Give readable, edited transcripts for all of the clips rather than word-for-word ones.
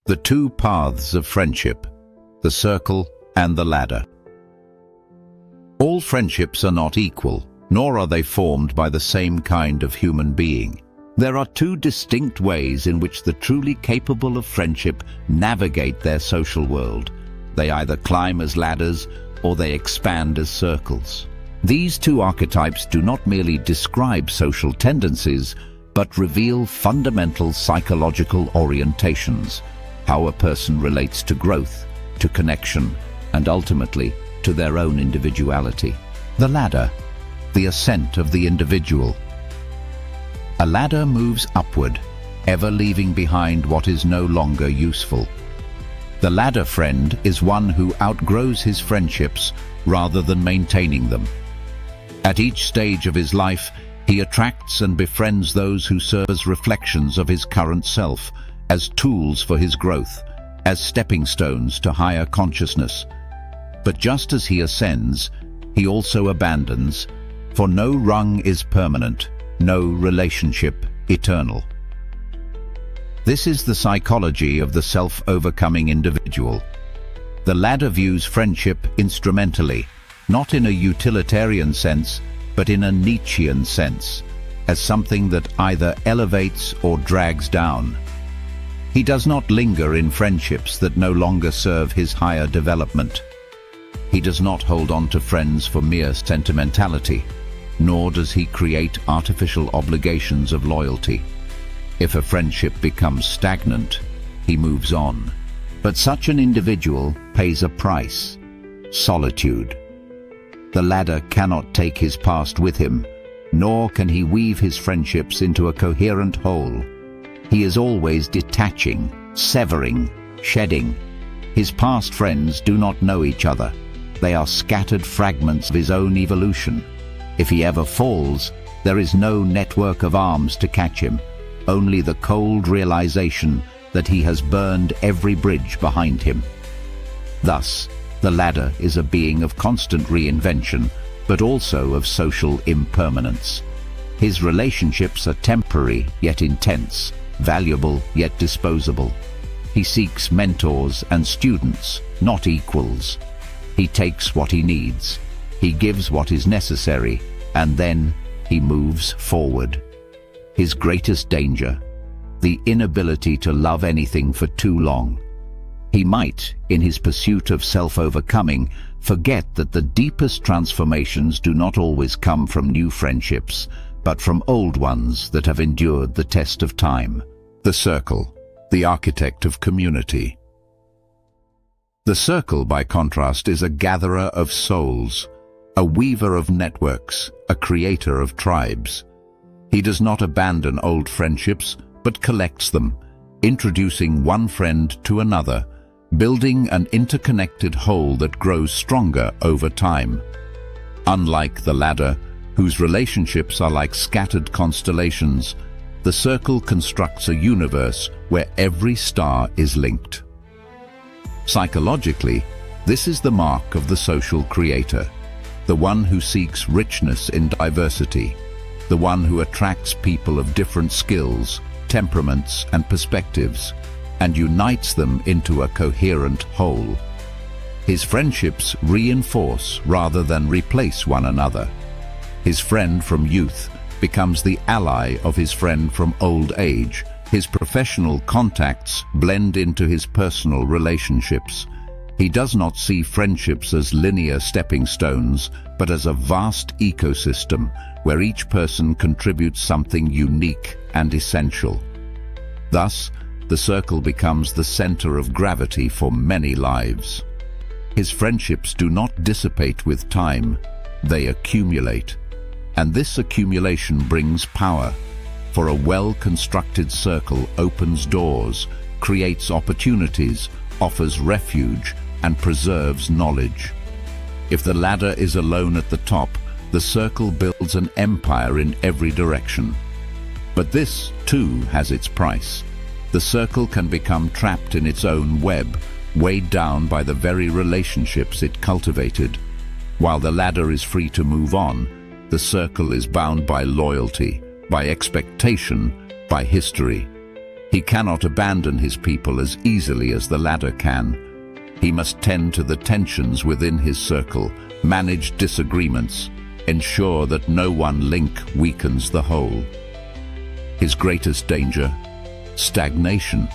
The two paths of friendship, the circle and the ladder. All friendships are not equal, nor are they formed by the same kind of human being. There are two distinct ways in which the truly capable of friendship navigate their social world. They either climb as ladders or they expand as circles. These two archetypes do not merely describe social tendencies, but reveal fundamental psychological orientations, how a person relates to growth, to connection, and ultimately to their own individuality. The ladder, the ascent of the individual. A ladder moves upward, ever leaving behind what is no longer useful. The ladder friend is one who outgrows his friendships rather than maintaining them. At each stage of his life, he attracts and befriends those who serve as reflections of his current self, as tools for his growth, as stepping stones to higher consciousness. But just as he ascends, he also abandons, for no rung is permanent, no relationship eternal. This is the psychology of the self-overcoming individual. The ladder views friendship instrumentally, not in a utilitarian sense, but in a Nietzschean sense, as something that either elevates or drags down. He does not linger in friendships that no longer serve his higher development. He does not hold on to friends for mere sentimentality, nor does he create artificial obligations of loyalty. If a friendship becomes stagnant, he moves on. But such an individual pays a price: solitude. The ladder cannot take his past with him, nor can he weave his friendships into a coherent whole. He is always detaching, severing, shedding. His past friends do not know each other. They are scattered fragments of his own evolution. If he ever falls, there is no network of arms to catch him, only the cold realization that he has burned every bridge behind him. Thus, the ladder is a being of constant reinvention, but also of social impermanence. His relationships are temporary yet intense, valuable yet disposable. He seeks mentors and students, not equals. He takes what he needs. He gives what is necessary, and then he moves forward. His greatest danger: the inability to love anything for too long. He might, in his pursuit of self-overcoming, forget that the deepest transformations do not always come from new friendships, but from old ones that have endured the test of time. The circle, the architect of community. The circle, by contrast, is a gatherer of souls, a weaver of networks, a creator of tribes. He does not abandon old friendships, but collects them, introducing one friend to another, building an interconnected whole that grows stronger over time. Unlike the ladder, whose relationships are like scattered constellations, the circle constructs a universe where every star is linked. Psychologically, this is the mark of the social creator, the one who seeks richness in diversity, the one who attracts people of different skills, temperaments, and perspectives, and unites them into a coherent whole. His friendships reinforce rather than replace one another. His friend from youth becomes the ally of his friend from old age. His professional contacts blend into his personal relationships. He does not see friendships as linear stepping stones, but as a vast ecosystem where each person contributes something unique and essential. Thus, the circle becomes the center of gravity for many lives. His friendships do not dissipate with time, they accumulate. And this accumulation brings power, for a well-constructed circle opens doors, creates opportunities, offers refuge, and preserves knowledge. If the ladder is alone at the top, the circle builds an empire in every direction. But this, too, has its price. The circle can become trapped in its own web, weighed down by the very relationships it cultivated. While the ladder is free to move on, the circle is bound by loyalty, by expectation, by history. He cannot abandon his people as easily as the ladder can. He must tend to the tensions within his circle, manage disagreements, ensure that no one link weakens the whole. His greatest danger? Stagnation.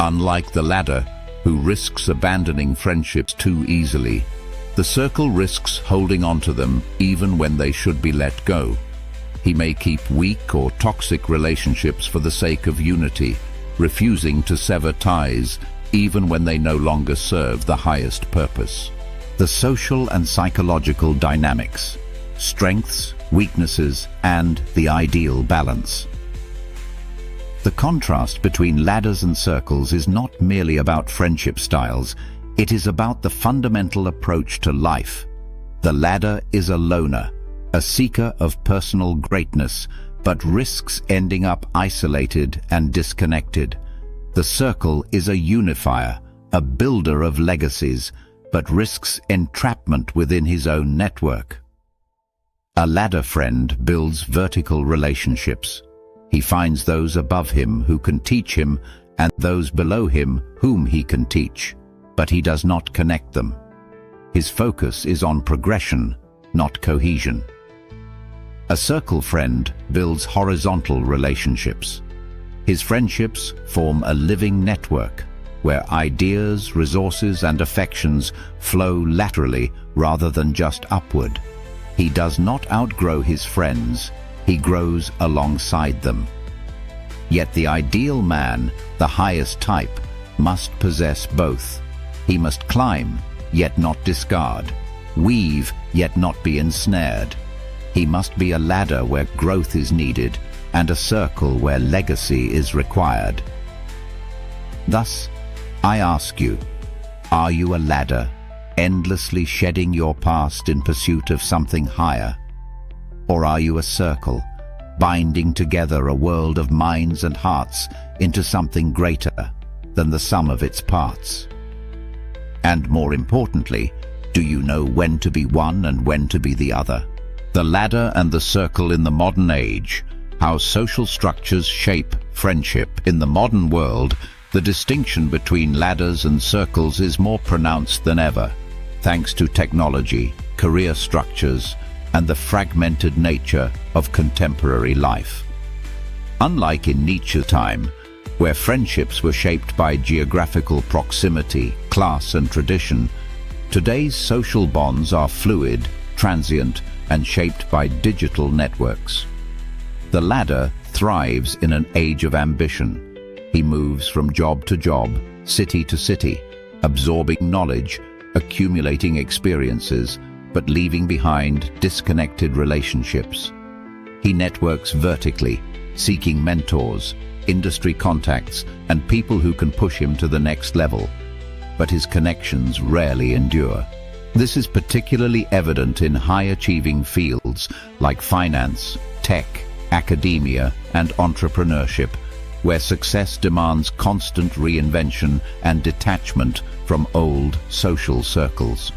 Unlike the ladder, who risks abandoning friendships too easily, the circle risks holding on to them even when they should be let go. He may keep weak or toxic relationships for the sake of unity, refusing to sever ties even when they no longer serve the highest purpose. The social and psychological dynamics, strengths, weaknesses, and the ideal balance. The contrast between ladders and circles is not merely about friendship styles, it is about the fundamental approach to life. The ladder is a loner, a seeker of personal greatness, but risks ending up isolated and disconnected. The circle is a unifier, a builder of legacies, but risks entrapment within his own network. A ladder friend builds vertical relationships. He finds those above him who can teach him and those below him whom he can teach, but he does not connect them. His focus is on progression, not cohesion. A circle friend builds horizontal relationships. His friendships form a living network where ideas, resources, and affections flow laterally rather than just upward. He does not outgrow his friends, he grows alongside them. Yet the ideal man, the highest type, must possess both. He must climb, yet not discard, weave, yet not be ensnared. He must be a ladder where growth is needed and a circle where legacy is required. Thus, I ask you, are you a ladder, endlessly shedding your past in pursuit of something higher? Or are you a circle, binding together a world of minds and hearts into something greater than the sum of its parts? And more importantly, do you know when to be one and when to be the other? The ladder and the circle in the modern age, how social structures shape friendship. In the modern world, the distinction between ladders and circles is more pronounced than ever, thanks to technology, career structures, and the fragmented nature of contemporary life. Unlike in Nietzsche's time, where friendships were shaped by geographical proximity, class, and tradition, today's social bonds are fluid, transient, and shaped by digital networks. The ladder thrives in an age of ambition. He moves from job to job, city to city, absorbing knowledge, accumulating experiences, but leaving behind disconnected relationships. He networks vertically, seeking mentors, industry contacts, and people who can push him to the next level. But his connections rarely endure. This is particularly evident in high-achieving fields like finance, tech, academia, and entrepreneurship, where success demands constant reinvention and detachment from old social circles.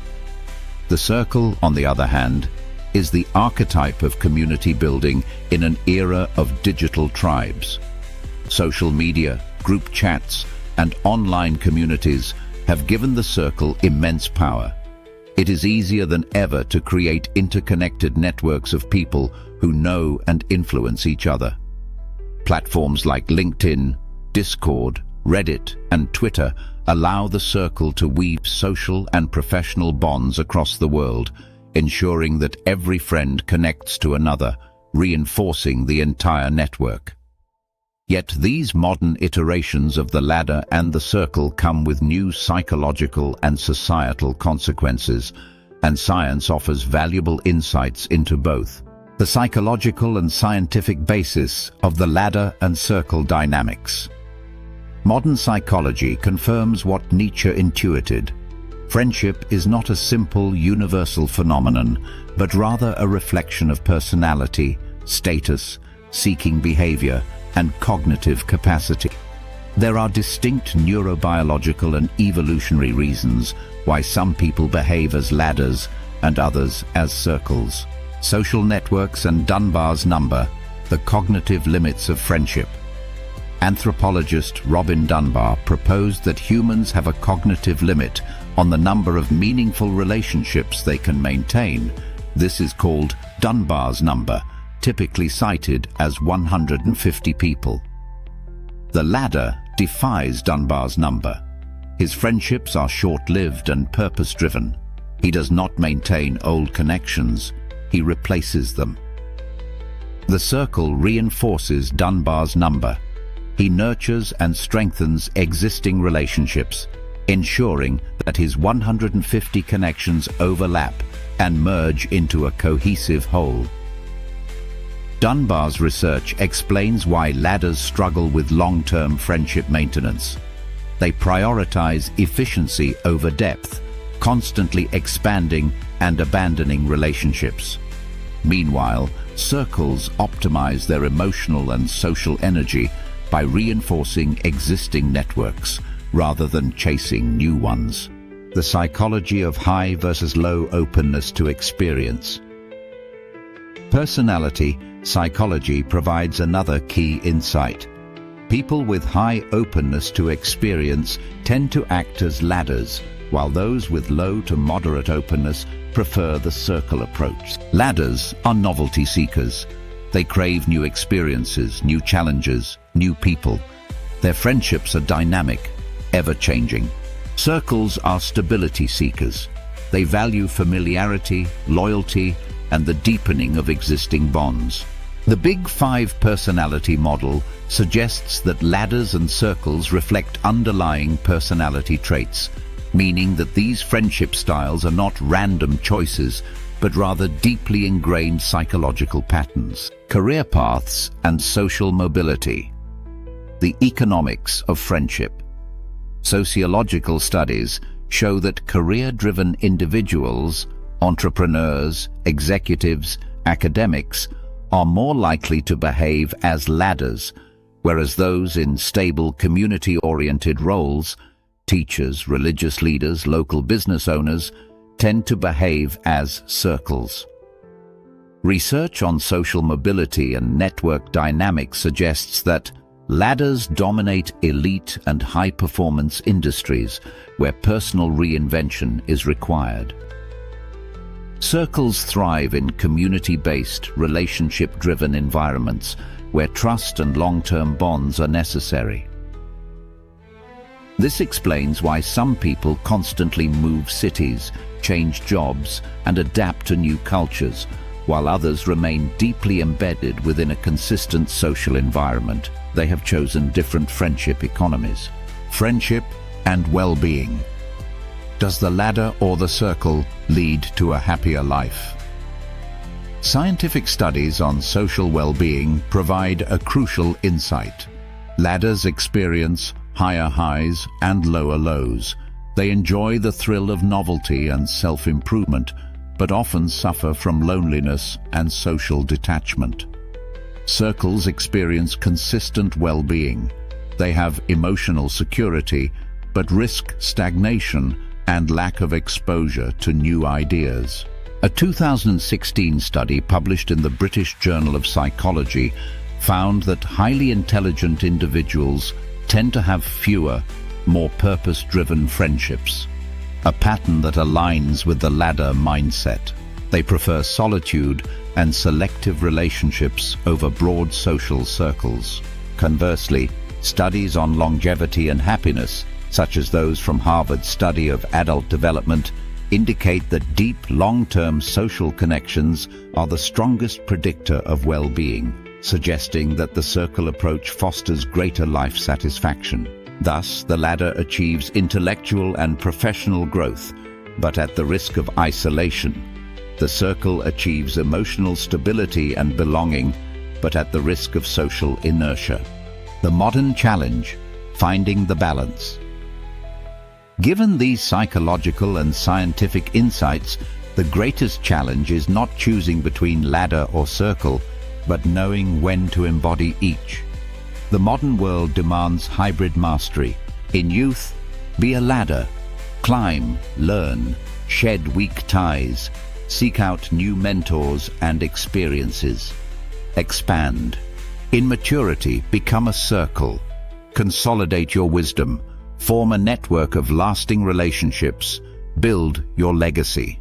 The circle, on the other hand, is the archetype of community building in an era of digital tribes. Social media, group chats, and online communities have given the circle immense power. It is easier than ever to create interconnected networks of people who know and influence each other. Platforms like LinkedIn, Discord, Reddit, and Twitter allow the circle to weave social and professional bonds across the world, ensuring that every friend connects to another, reinforcing the entire network. Yet these modern iterations of the ladder and the circle come with new psychological and societal consequences, and science offers valuable insights into both. The psychological and scientific basis of the ladder and circle dynamics. Modern psychology confirms what Nietzsche intuited. Friendship is not a simple, universal phenomenon, but rather a reflection of personality, status, seeking behavior, and cognitive capacity. There are distinct neurobiological and evolutionary reasons why some people behave as ladders and others as circles. Social networks and Dunbar's number, the cognitive limits of friendship. Anthropologist Robin Dunbar proposed that humans have a cognitive limit on the number of meaningful relationships they can maintain. This is called Dunbar's number, typically cited as 150 people. The ladder defies Dunbar's number. His friendships are short-lived and purpose-driven. He does not maintain old connections, he replaces them. The circle reinforces Dunbar's number. He nurtures and strengthens existing relationships, ensuring that his 150 connections overlap and merge into a cohesive whole. Dunbar's research explains why ladders struggle with long-term friendship maintenance. They prioritize efficiency over depth, constantly expanding and abandoning relationships. Meanwhile, circles optimize their emotional and social energy by reinforcing existing networks rather than chasing new ones. The psychology of high versus low openness to experience. Personality psychology provides another key insight. People with high openness to experience tend to act as ladders, while those with low to moderate openness prefer the circle approach. Ladders are novelty seekers. They crave new experiences, new challenges, new people. Their friendships are dynamic, ever-changing. Circles are stability seekers. They value familiarity, loyalty, and the deepening of existing bonds. The Big Five personality model suggests that ladders and circles reflect underlying personality traits, meaning that these friendship styles are not random choices, but rather deeply ingrained psychological patterns. Career paths and social mobility. The economics of friendship. Sociological studies show that career-driven individuals, entrepreneurs, executives, academics, are more likely to behave as ladders, whereas those in stable community-oriented roles, teachers, religious leaders, local business owners, tend to behave as circles. Research on social mobility and network dynamics suggests that ladders dominate elite and high-performance industries where personal reinvention is required. Circles thrive in community-based, relationship-driven environments where trust and long-term bonds are necessary. This explains why some people constantly move cities, change jobs, and adapt to new cultures, while others remain deeply embedded within a consistent social environment. They have chosen different friendship economies. Friendship and well-being. Does the ladder or the circle lead to a happier life? Scientific studies on social well-being provide a crucial insight. Ladders experience higher highs and lower lows. They enjoy the thrill of novelty and self-improvement, but often suffer from loneliness and social detachment. Circles experience consistent well-being. They have emotional security, but risk stagnation and lack of exposure to new ideas. A 2016 study published in the British Journal of Psychology found that highly intelligent individuals tend to have fewer, more purpose-driven friendships, a pattern that aligns with the ladder mindset. They prefer solitude and selective relationships over broad social circles. Conversely, studies on longevity and happiness, such as those from Harvard's study of adult development, indicate that deep, long-term social connections are the strongest predictor of well-being, suggesting that the circle approach fosters greater life satisfaction. Thus, the ladder achieves intellectual and professional growth, but at the risk of isolation. The circle achieves emotional stability and belonging, but at the risk of social inertia. The modern challenge: finding the balance. Given these psychological and scientific insights, the greatest challenge is not choosing between ladder or circle, but knowing when to embody each. The modern world demands hybrid mastery. In youth, be a ladder. Climb, learn, shed weak ties, seek out new mentors and experiences. Expand. In maturity, become a circle. Consolidate your wisdom, form a network of lasting relationships, build your legacy.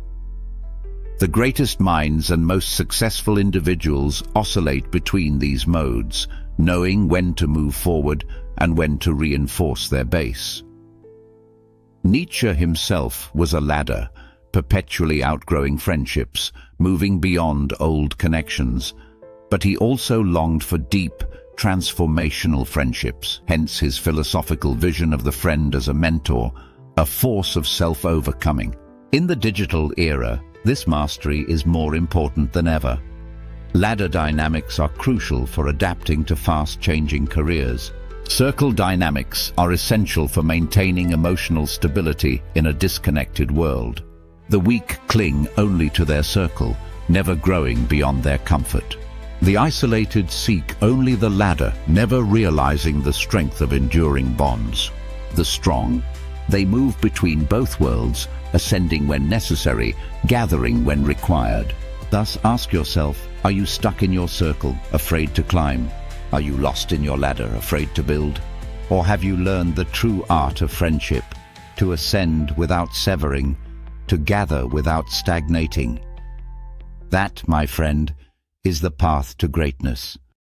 The greatest minds and most successful individuals oscillate between these modes, knowing when to move forward and when to reinforce their base. Nietzsche himself was a ladder, perpetually outgrowing friendships, moving beyond old connections. But he also longed for deep, transformational friendships, hence his philosophical vision of the friend as a mentor, a force of self-overcoming. In the digital era, this mastery is more important than ever. Ladder dynamics are crucial for adapting to fast-changing careers. Circle dynamics are essential for maintaining emotional stability in a disconnected world. The weak cling only to their circle, never growing beyond their comfort. The isolated seek only the ladder, never realizing the strength of enduring bonds. The strong, they move between both worlds, ascending when necessary, gathering when required. Thus, ask yourself, are you stuck in your circle, afraid to climb? Are you lost in your ladder, afraid to build? Or have you learned the true art of friendship, to ascend without severing, to gather without stagnating? That, my friend, is the path to greatness.